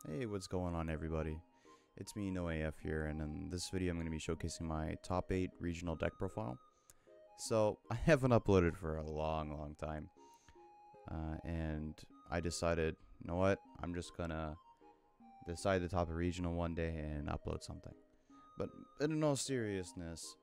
Hey, what's going on everybody? It's me, NoAF here, and in this video I'm going to be showcasing my top 8 regional deck profile. So, I haven't uploaded for a long time, and I decided, you know what, I'm just gonna decide to top a regional one day and upload something. But in all seriousness,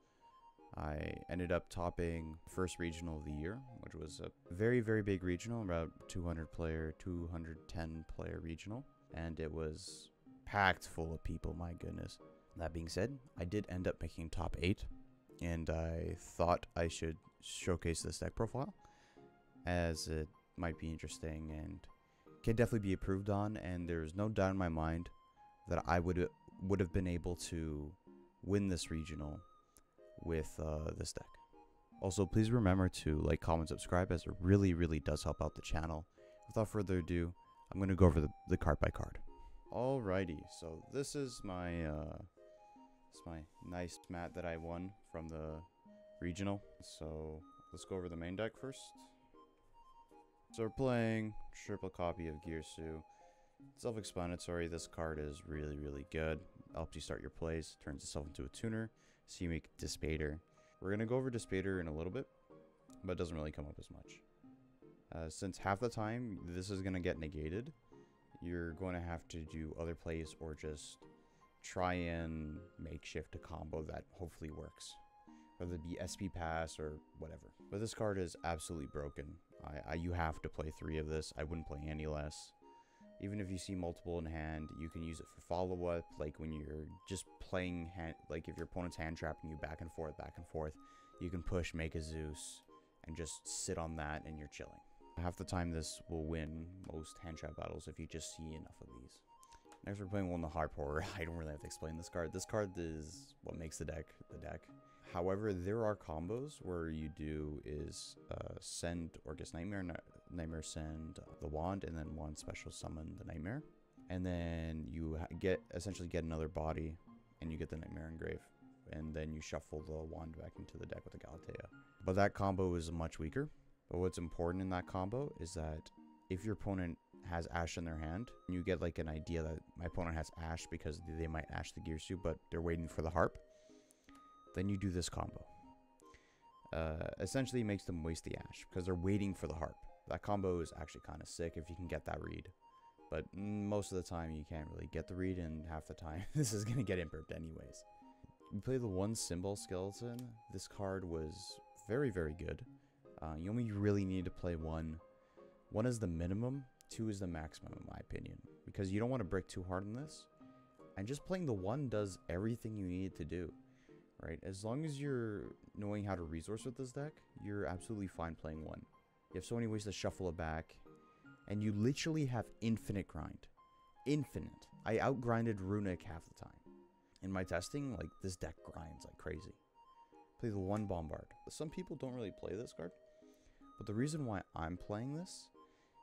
I ended up topping first regional of the year, which was a very big regional, about 200 player, 210 player regional. And it was packed full of people, my goodness. That being said, I did end up making top 8, and I thought I should showcase this deck profile, as it might be interesting and can definitely be improved on, and there's no doubt in my mind that I would have been able to win this regional with this deck. Also, please remember to like, comment, subscribe, as it really does help out the channel. Without further ado, I'm going to go over the card by card. Alrighty, so this is my nice mat that I won from the regional. So let's go over the main deck first. So we're playing triple copy of Girsu. Self-explanatory, this card is really good. Helps you start your plays, turns itself into a tuner, so you make Dispater. We're going to go over Dispater in a little bit, but it doesn't really come up as much. Since half the time this is going to get negated, you're going to have to do other plays or just try and makeshift a combo that hopefully works. Whether it be SP pass or whatever. But this card is absolutely broken. You have to play 3 of this. I wouldn't play any less. Even if you see multiple in hand, you can use it for follow-up, like when you're just playing hand, like if your opponent's hand trapping you back and forth, you can push, make a Zeus, and just sit on that and you're chilling. Half the time this will win most hand trap battles if you just see enough of these. Next we're playing Will of Harp Horror. I don't really have to explain this card. This card is what makes the deck the deck. However, there are combos where you do is send Orcus Nightmare, send the Wand, and then one special summon the Nightmare. And then you essentially get another body, and you get the Nightmare Engrave. And then you shuffle the Wand back into the deck with the Galatea. But that combo is much weaker. But what's important in that combo is that if your opponent has Ash in their hand, you get like an idea that my opponent has Ash because they might Ash the Girsu, but they're waiting for the Harp. Then you do this combo. Essentially makes them waste the Ash because they're waiting for the Harp. That combo is actually kind of sick if you can get that read. But most of the time you can't really get the read, and half the time this is going to get imperfed anyways. We play the 1 Symbol Skeleton. This card was very good. You only really need to play 1. 1 is the minimum, 2 is the maximum in my opinion. Because you don't want to break too hard on this. And just playing the 1 does everything you need to do. Right? As long as you're knowing how to resource with this deck, you're absolutely fine playing 1. You have so many ways to shuffle it back. And you literally have infinite grind. Infinite. I outgrinded Runic half the time. In my testing, like, this deck grinds like crazy. Play the 1 Bombard. Some people don't really play this card. But the reason why I'm playing this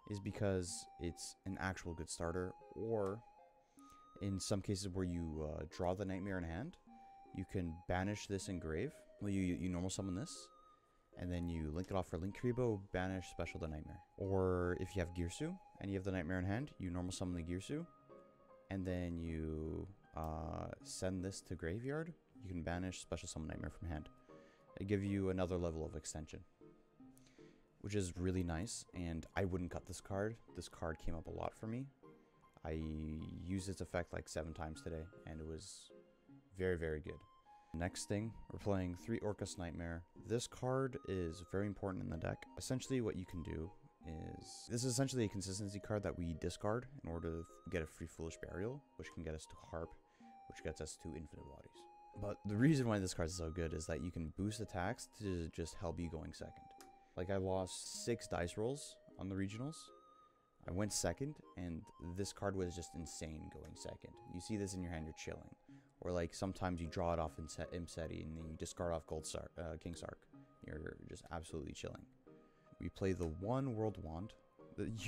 is because it's an actual good starter, or in some cases where you draw the Nightmare in hand, you can banish this Engrave. Well, you normal summon this, and then you link it off for Linkuriboh, banish special the Nightmare. Or if you have Girsu and you have the Nightmare in hand, you normal summon the Girsu, and then you send this to Graveyard. You can banish special summon Nightmare from hand. It gives you another level of extension, which is really nice, and I wouldn't cut this card. This card came up a lot for me. I used its effect like 7 times today, and it was very good. Next thing, we're playing 3 Orcus Nightmare. This card is very important in the deck. Essentially what you can do is, this is essentially a consistency card that we discard in order to get a free Foolish Burial, which can get us to Harp, which gets us to Infinite Bodies. But the reason why this card is so good is that you can boost attacks to just help you going second. Like, I lost 6 dice rolls on the regionals. I went second, and this card was just insane going second. You see this in your hand, you're chilling. Or like, sometimes you draw it off in Imseti, and then you discard off King Sark. You're just absolutely chilling. We play the 1 World Wand.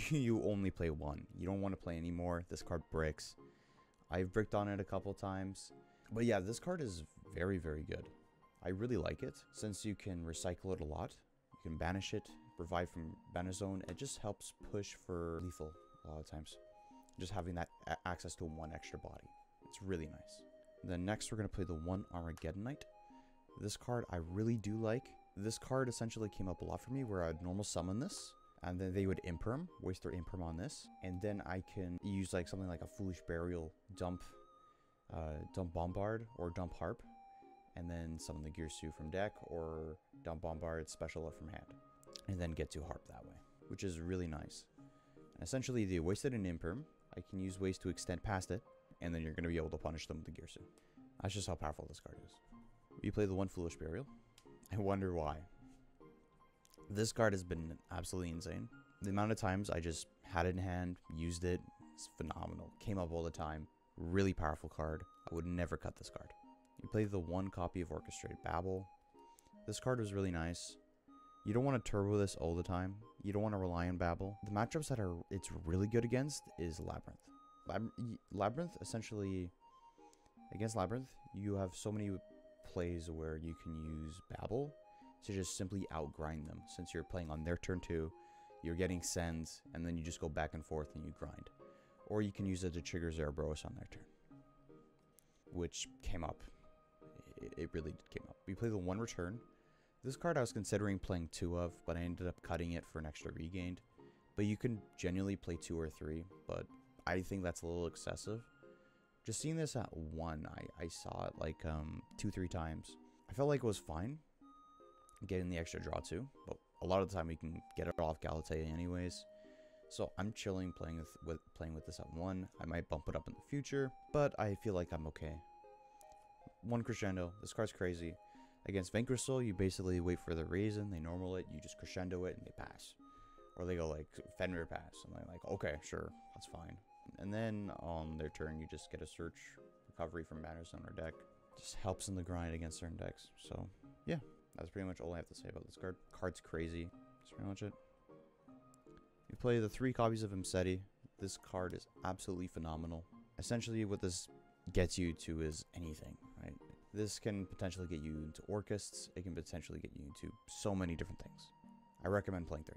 You only play 1. You don't want to play any more. This card bricks. I've bricked on it a couple times. But yeah, this card is very good. I really like it, since you can recycle it a lot. You can banish it, revive from Banish Zone. It just helps push for lethal a lot of times. just having that access to one extra body. It's really nice. Then next we're going to play the one Armageddonite. This card I really do like. This card essentially came up a lot for me where I'd normal summon this, and then they would imperm, waste their imperm on this, and then I can use like something like a Foolish Burial, dump Bombard or dump Harp, and then summon the Girsu from deck, or dump Bombard, special it from hand, and then get to Harp that way, which is really nice. And essentially, they wasted an imperm. I can use ways to extend past it, and then you're going to be able to punish them with the Girsu. That's just how powerful this card is. You play the one Foolish Burial. I wonder why. This card has been absolutely insane. The amount of times I just had it in hand, used it, is phenomenal. Came up all the time. Really powerful card. I would never cut this card. You play the one copy of Orchestrated Babel. This card was really nice. You don't want to turbo this all the time. You don't want to rely on Babel. The matchups that it's really good against is Labyrinth. Labyrinth, essentially, against Labyrinth, you have so many plays where you can use Babel to just simply outgrind them. Since you're playing on their turn 2, you're getting sends, and then you just go back and forth and you grind. Or you can use it to trigger Zerberus on their turn, which came up. It really came up. We play the one Return. This card I was considering playing 2 of, but I ended up cutting it for an extra regained. But you can genuinely play 2 or 3, but I think that's a little excessive. Just seeing this at 1, I saw it like 2-3 times. I felt like it was fine getting the extra draw too, but a lot of the time we can get it off Galatea anyways. So I'm chilling playing with this at 1. I might bump it up in the future, but I feel like I'm okay. 1 Crescendo. This card's crazy. Against Vanquish Soul, you basically wait for the Raisin, they normal it, you just Crescendo it, and they pass. Or they go like Fenrir pass, and they're like, okay, sure, that's fine. And then on their turn, you just get a search recovery from Bannerstone or deck. Just helps in the grind against certain decks. So yeah, that's pretty much all I have to say about this card. Card's crazy. That's pretty much it. You play the 3 copies of Imseti. This card is absolutely phenomenal. Essentially, what this gets you to is anything, right? This can potentially get you into Orcists. It can potentially get you into so many different things. I recommend playing 3.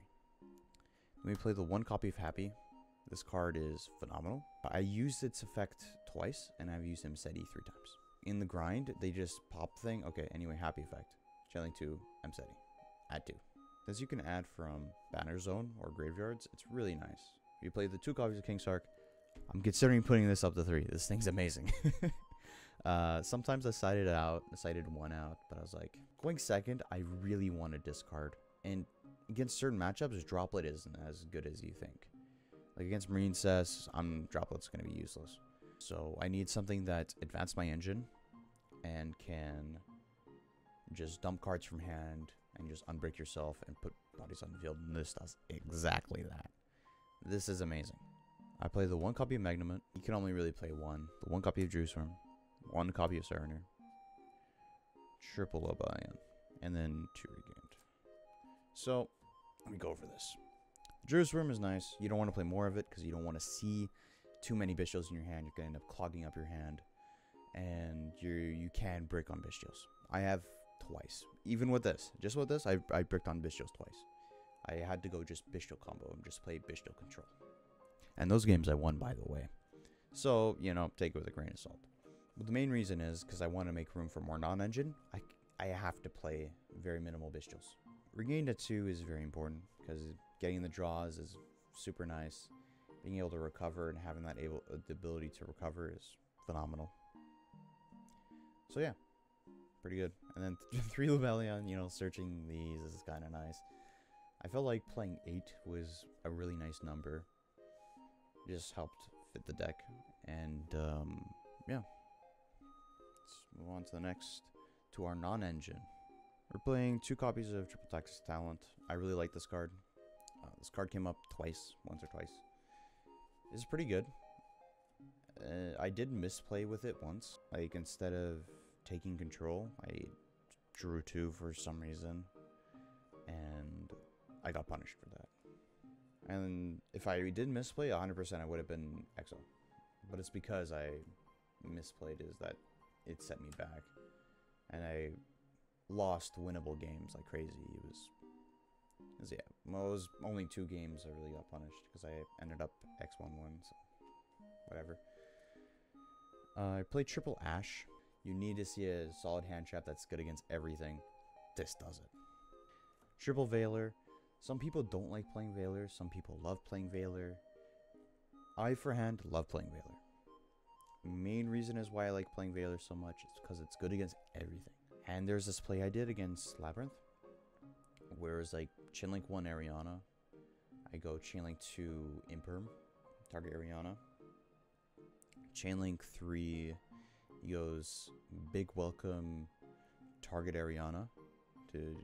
Let me play the 1 copy of Happy. This card is phenomenal. I used its effect twice, and I've used Imseti 3 times. In the grind, they just pop thing. Okay, anyway, Happy effect. Channeling to Imseti. Add 2. This you can add from Banner Zone or Graveyards. It's really nice. You play the 2 copies of Kingsark. I'm considering putting this up to 3. This thing's amazing. Sometimes I sided 1 out, but I was like, going second, I really want to discard. And against certain matchups, Droplet isn't as good as you think. Like against Marine Cess, Droplet's going to be useless. So I need something that advanced my engine and can just dump cards from hand and just unbreak yourself and put bodies on the field. And this does exactly that. This is amazing. I play the 1 copy of Magnamut. You can only really play 1. The 1 copy of Jerusalem. 1 copy of Serener. Triple Oblivion. And then 2 regained. So, let me go over this. Jerusalem is nice. You don't want to play more of it because you don't want to see too many Bestials in your hand. You're going to end up clogging up your hand. And you can brick on Bestials. I have twice. Even with this. Just with this, I bricked on Bestials twice. I had to go just Bestial combo and just play Bestial control. And those games I won, by the way. So, you know, take it with a grain of salt. But the main reason is because I want to make room for more non-engine. I have to play very minimal Bestials. Regained at 2 is very important because getting the draws is super nice. Being able to recover and having the ability to recover is phenomenal. So yeah, pretty good. And then 3 Lubellion, you know, searching these is kind of nice. I felt like playing 8 was a really nice number. It just helped fit the deck. And yeah. Let's move on to the next, to our non-engine. We're playing 2 copies of Triple Texas Talent. I really like this card. This card came up once or twice. It's pretty good. I did misplay with it once. Like, instead of taking control, I drew 2 for some reason. And I got punished for that. And if I did misplay, 100% I would have been Exo. But it's because I misplayed is that it set me back. And I lost winnable games like crazy. It was only 2 games I really got punished because I ended up X1-1. So whatever. I played Triple Ash. You need to see a solid hand trap that's good against everything. This does it. Triple Veiler. Some people don't like playing Veiler. Some people love playing Veiler. I, for hand, love playing Veiler. Main reason is why I like playing Veiler so much is because it's good against everything. And there's this play I did against Labyrinth, where it's like Chainlink 1 Ariana. I go Chainlink 2 Imperm, target Ariana. Chainlink 3, he goes Big Welcome, target Ariana to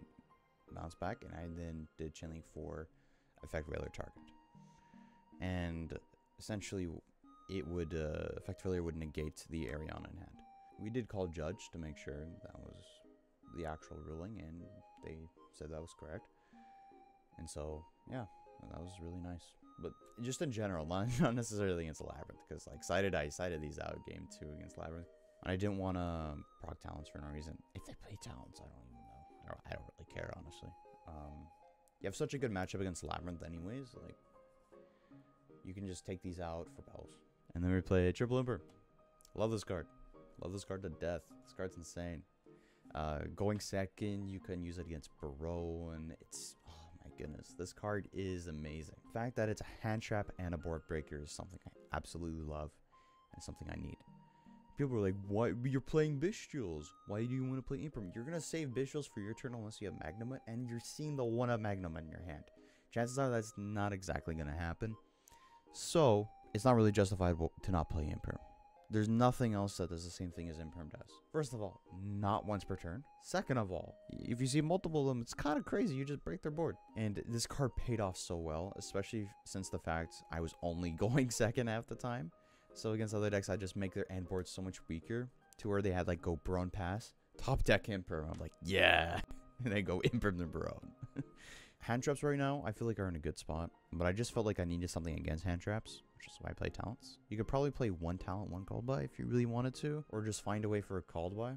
bounce back, and I then did Chainlink 4, Effect Veiler target. And essentially, it would Effect Veiler would negate the Ariana in hand. We did call Judge to make sure that was the actual ruling, and they said that was correct. And so, yeah, that was really nice. But just in general, not necessarily against Labyrinth, because like I cited these out game 2 against Labyrinth. And I didn't want to proc talents for no reason. If they play talents, I don't even know. I don't really care, honestly. You have such a good matchup against Labyrinth anyways, like, you can just take these out for bells. And then we play Triple Imper. Love this card. Love this card to death. This card's insane. Going second, you can use it against Barrow, and it's, oh my goodness, this card is amazing. The fact that it's a hand trap and a board breaker is something I absolutely love, and something I need. People are like, why, you're playing Bestials, why do you want to play Imperm? You're going to save Bestials for your turn unless you have Magnum, and you're seeing the 1-up Magnum in your hand. Chances are that's not exactly going to happen. So, it's not really justifiable to not play Imperm. There's nothing else that does the same thing as Imperm does. First of all, not once per turn. Second of all, if you see multiple of them, it's kind of crazy. You just break their board. And this card paid off so well, especially since the fact I was only going second half the time. So against other decks, I just make their end board so much weaker to where they had like go Baron pass. Top deck Imperm. I'm like, yeah. And they go Imperm the Baron. Hand traps right now, I feel like are in a good spot. But I just felt like I needed something against hand traps, which is why I play talents. You could probably play 1 talent, 1 called by if you really wanted to, or just find a way for a called by.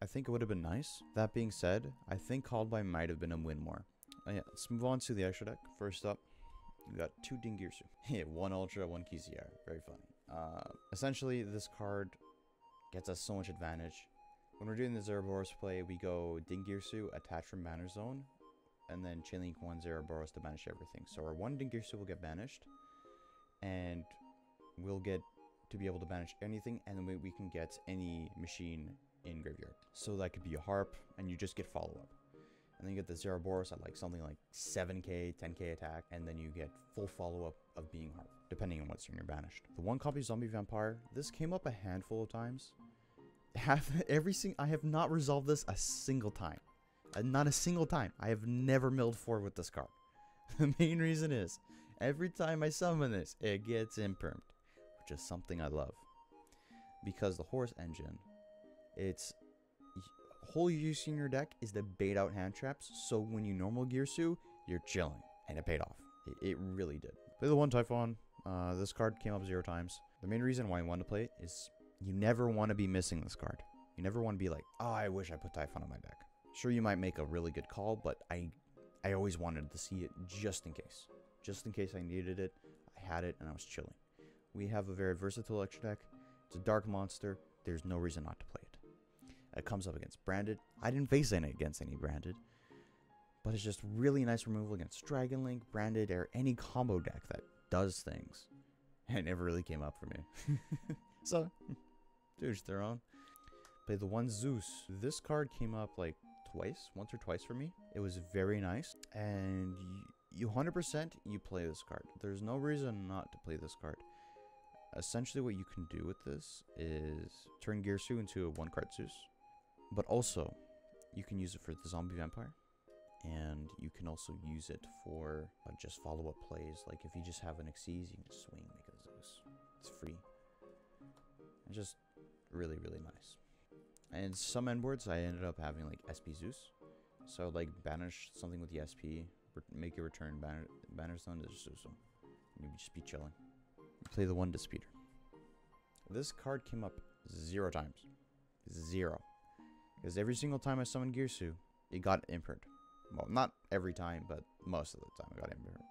I think it would have been nice. That being said, I think called by might have been a win more. Yeah, let's move on to the extra deck. First up, we got 2 Dingirsu. Yeah, 1 Ultra, 1 KCR. Very funny. Essentially, this card gets us so much advantage. When we're doing the Zeraboros play, we go Dingirsu, attach from Banner Zone, and then Chainlink 1 Zeraboros to banish everything. So our 1 Dingirsu will get banished, and we'll get to be able to banish anything, and then we can get any machine in graveyard. So that could be a Harp, and you just get follow-up. And then you get the Zeraboros at like something like 7k, 10k attack, and then you get full follow-up of being Harp, depending on what turn you're banished. The 1 copy Zombie Vampire, this came up a handful of times. I have not resolved this a single time. Not a single time. I have never milled forward with this card. The main reason is, every time I summon this, it gets impermed, which is something I love. Because the Horus Engine, it's whole use in your deck is to bait out hand traps, so when you normal Girsu, you're chilling, and it paid off. It really did. Play the 1 Typhon. This card came up 0 times. The main reason why I want to play it is you never want to be missing this card. You never want to be like, oh, I wish I put Typhon on my deck. Sure, you might make a really good call, but I always wanted to see it just in case. Just in case I needed it, I had it, and I was chilling. We have a very versatile extra deck. It's a dark monster. There's no reason not to play it. It comes up against Branded. I didn't face any against any Branded, but it's just really nice removal against Dragon Link, Branded, or any combo deck that does things. And it never really came up for me. So, to each their own. Play the 1 Zeus. This card came up like once or twice for me. It was very nice, and you 100% you play this card. There's no reason not to play this card. Essentially what you can do with this is turn Girsu into a 1 card Zeus, but also you can use it for the Zombie Vampire, and you can also use it for just follow-up plays. Like if you just have an Xyz, you can swing, make it a Zeus. It's free. It's just really, really nice. And some end boards, I ended up having like SP Zeus. So like banish something with the SP, make it return banner zone to Zeus. You would just be chilling. Play the 1 Disputer. This card came up 0 times. 0. Because every single time I summoned Girsu, it got imprinted. Well, not every time, but most of the time it got imprinted.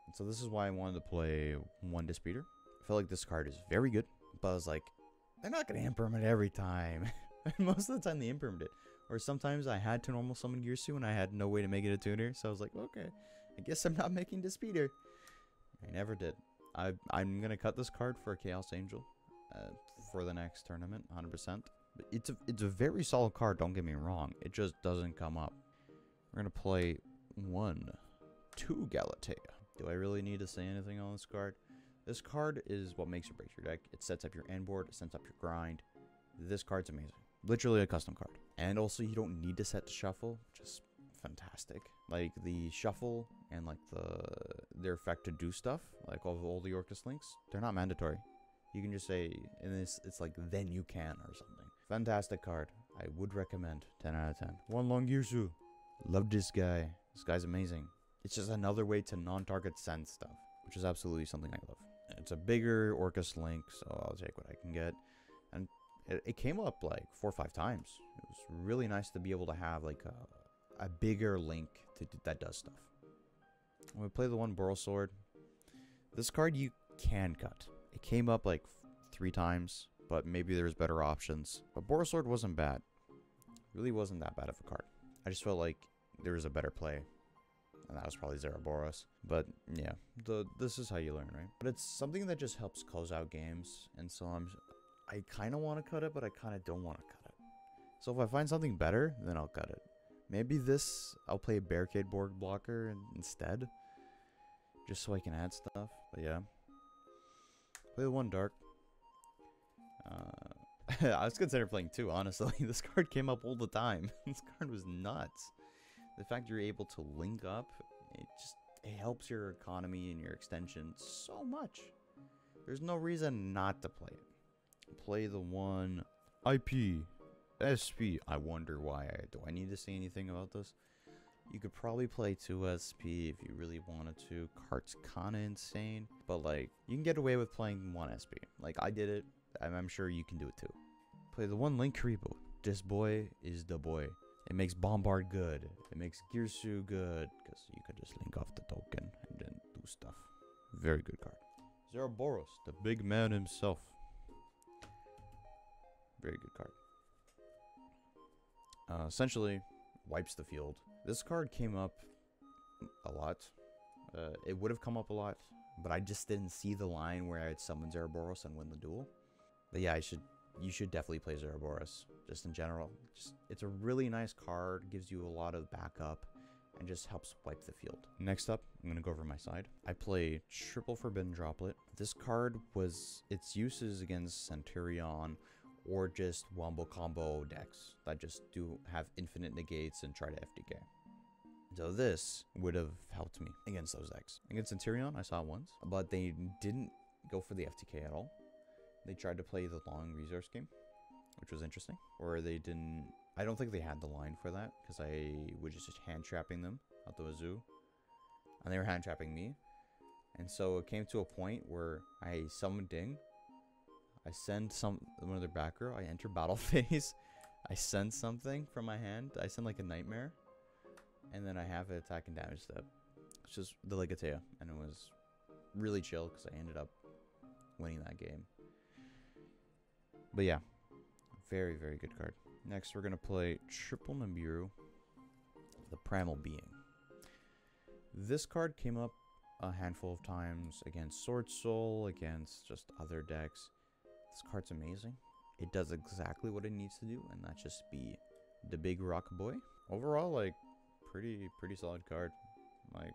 And so this is why I wanted to play 1 Disputer. I feel like this card is very good, but I was like, they're not going to impermanent every time. Most of the time they impermanent it. Or sometimes I had to normal summon Girsu and I had no way to make it a tuner. So I was like, okay, I guess I'm not making the speeder. I never did. I'm going to cut this card for a Chaos Angel for the next tournament, 100%. But it's a very solid card, don't get me wrong. It just doesn't come up. We're going to play 2 Galatea. Do I really need to say anything on this card? This card is what makes or breaks your deck. It sets up your end board, it sets up your grind. This card's amazing. Literally a custom card. And also you don't need to set to shuffle, which is fantastic. Like the shuffle and like their effect to do stuff, like all the Orcus links, they're not mandatory. You can just say, in this, it's like, then you can or something. Fantastic card. I would recommend. 10 out of 10. 1 long Girsu. Love this guy. This guy's amazing. It's just another way to non-target send stuff, which is absolutely something I love. It's a bigger Orcus link, so I'll take what I can get. And it came up like 4 or 5 times. It was really nice to be able to have like a bigger link that does stuff. When we play the 1 Borosword, this card you can cut. It came up like 3 times, but maybe there's better options. But Borosword wasn't bad. Really wasn't that bad of a card. I just felt like there was a better play. And that was probably Zeraboros. But yeah, this is how you learn, right? But it's something that just helps close out games. And so I kind of want to cut it, but I kind of don't want to cut it. So if I find something better, then I'll cut it. Maybe I'll play a Barricade Board blocker instead. Just so I can add stuff. But yeah. Play the 1 Dark. I was considering playing 2, honestly. This card came up all the time. This card was nuts. The fact you're able to link up, it helps your economy and your extension so much. There's no reason not to play it. Play the 1 IP. SP. I wonder why. Do I need to say anything about this? You could probably play 2 SP if you really wanted to. Card's kinda insane. But like, you can get away with playing 1 SP. Like, I did it. I'm sure you can do it too. Play the 1 Link Karibo. This boy is the boy. It makes Bombard good. It makes Girsu good. Because you could just link off the token and then do stuff. Very good card. Zeraboros, the big man himself. Very good card. Essentially, wipes the field. This card came up a lot. It would have come up a lot, but I just didn't see the line where I'd summon Zeraboros and win the duel. But yeah, you should definitely play Zeraboros, just in general. It's a really nice card, gives you a lot of backup, and just helps wipe the field. Next up, I'm going to go over my side. I play Triple Forbidden Droplet. This card its uses against Centurion, or just wombo combo decks that just have infinite negates and try to FDK. So this would have helped me against those decks. Against Centurion, I saw it once, but they didn't go for the FTK at all. They tried to play the long resource game, which was interesting. Or they didn't... I don't think they had the line for that, because I was just hand trapping them out the wazoo. And they were hand trapping me. And so it came to a point where I summoned Ding. I send one of their back row. I enter battle phase. I send something from my hand. I send like a nightmare. And then I have an attack and damage step. It's just the Legatea. And it was really chill because I ended up winning that game. But yeah. Very, very good card. Next, we're going to play Triple Nibiru. The Primal Being. This card came up a handful of times against Sword Soul, against just other decks. This card's amazing. It does exactly what it needs to do, and that's just be the big rock boy. Overall, like, pretty solid card. Like,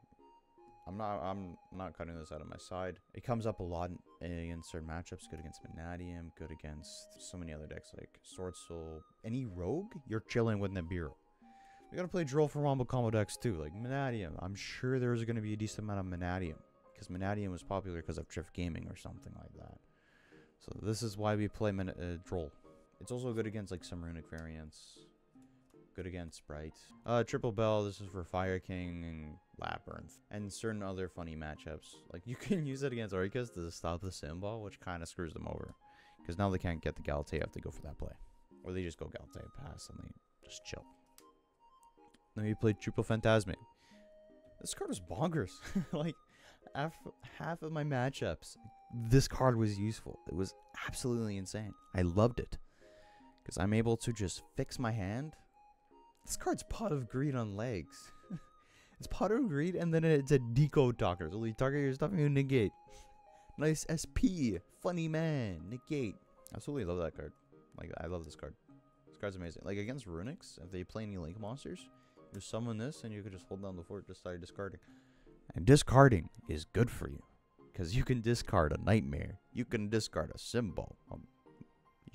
I'm not cutting this out of my side. It comes up a lot against certain matchups. Good against Vanadium. Good against so many other decks like Sword Soul. Any rogue, you're chilling with Nibiru. We gotta play Droll for Wombo combo decks too, like Vanadium. I'm sure there's gonna be a decent amount of Vanadium, because Vanadium was popular because of Drift Gaming or something like that. So this is why we play Droll. It's also good against like some runic variants. Good against Sprite. Triple Bell, this is for Fire King and Labyrinth. And certain other funny matchups. Like, you can use it against Orcus to stop the Symbol, which kind of screws them over. Because now they can't get the Galatea if they go for that play. Or they just go Galatea pass and they just chill. Then we played Triple Phantasmic. This card was bonkers. Like, half of my matchups, this card was useful. It was absolutely insane. I loved it. Because I'm able to just fix my hand. This card's Pot of Greed on legs. It's Pot of Greed, and then it's a decode talker. So you target your stuff and you negate. Nice SP. Funny man. Negate. Absolutely love that card. Like, I love this card. This card's amazing. Like, against Runics, if they play any Link monsters, you summon this and you can just hold down the fort, just start discarding. And discarding is good for you. Because you can discard a Nightmare. You can discard a Symbol. You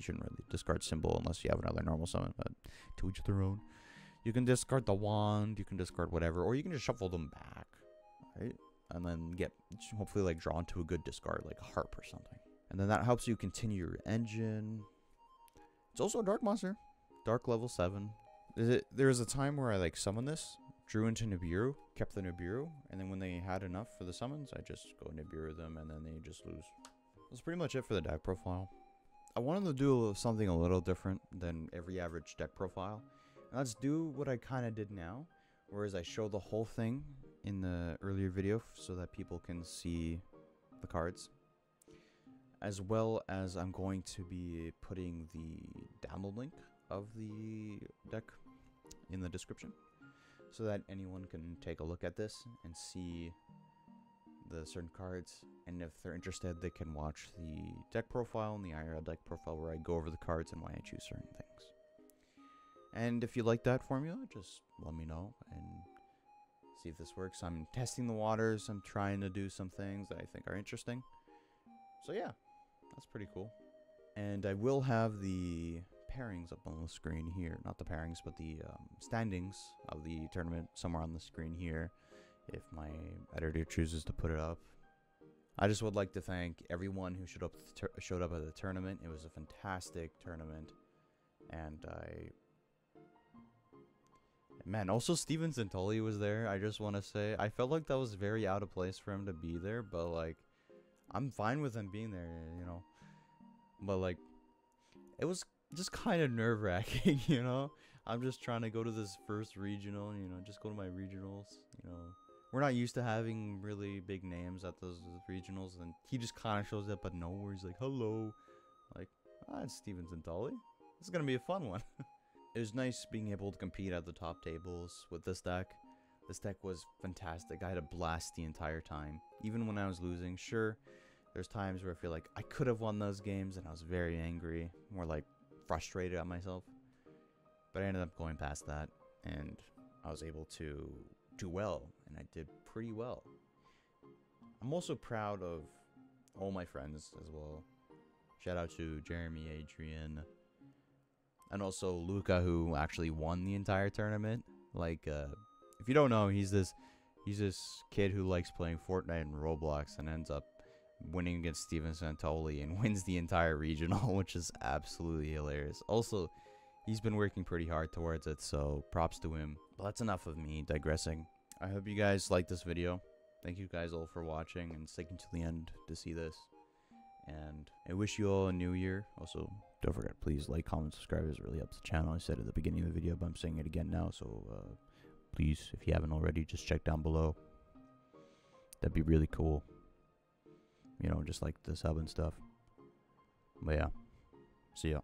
shouldn't really discard Symbol unless you have another normal summon, but to each their own. You can discard the Wand, you can discard whatever, or you can just shuffle them back, right? And then get, hopefully, like, drawn to a good discard, like a Harp or something. And then that helps you continue your engine. It's also a Dark monster. Dark level 7. There was a time where I, like, summoned this, drew into Nibiru, kept the Nibiru, and then when they had enough for the summons, I just go Nibiru them, and then they just lose. That's pretty much it for the deck profile. I wanted to do something a little different than every average deck profile. And let's do what I kind of did now, whereas I show the whole thing in the earlier video so that people can see the cards. As well as I'm going to be putting the download link of the deck in the description, so that anyone can take a look at this and see the certain cards, and if they're interested, they can watch the deck profile and the IRL deck profile where I go over the cards and why I choose certain things. And if you like that formula, just let me know and see if this works. I'm testing the waters. I'm trying to do some things that I think are interesting. So yeah, that's pretty cool. And I will have the pairings up on the screen here. Not the pairings, but the standings of the tournament somewhere on the screen here, if my editor chooses to put it up. I just would like to thank everyone who showed up at the tournament. It was a fantastic tournament, and man, also Steven Zentoli was there. I just want to say, I felt like that was very out of place for him to be there, but like, I'm fine with him being there, you know. But like, it was just kind of nerve-wracking, you know. I'm just trying to go to this first regional, you know, just go to my regionals, you know. We're not used to having really big names at those regionals, and he just kind of shows up out of nowhere. He's like, hello. Like, it's Steven Zentoli. This is going to be a fun one. It was nice being able to compete at the top tables with this deck. This deck was fantastic. I had a blast the entire time. Even when I was losing, sure, there's times where I feel like I could have won those games, and I was very angry, more like frustrated at myself. But I ended up going past that, and I was able to do well, and I did pretty well. I'm also proud of all my friends as well. Shout out to Jeremy, Adrian, and also Luca, who actually won the entire tournament. Like, if you don't know, he's this kid who likes playing Fortnite and Roblox and ends up winning against Steven Zentoli and wins the entire regional, which is absolutely hilarious. Also, he's been working pretty hard towards it, so props to him. But that's enough of me digressing. I hope you guys liked this video. Thank you guys all for watching and sticking to the end to see this. And I wish you all a new year. Also, don't forget, please like, comment, subscribe. It really helps the channel. I said it at the beginning of the video, but I'm saying it again now. So please, if you haven't already, just check down below. That'd be really cool. You know, just like the sub and stuff. But yeah, see ya.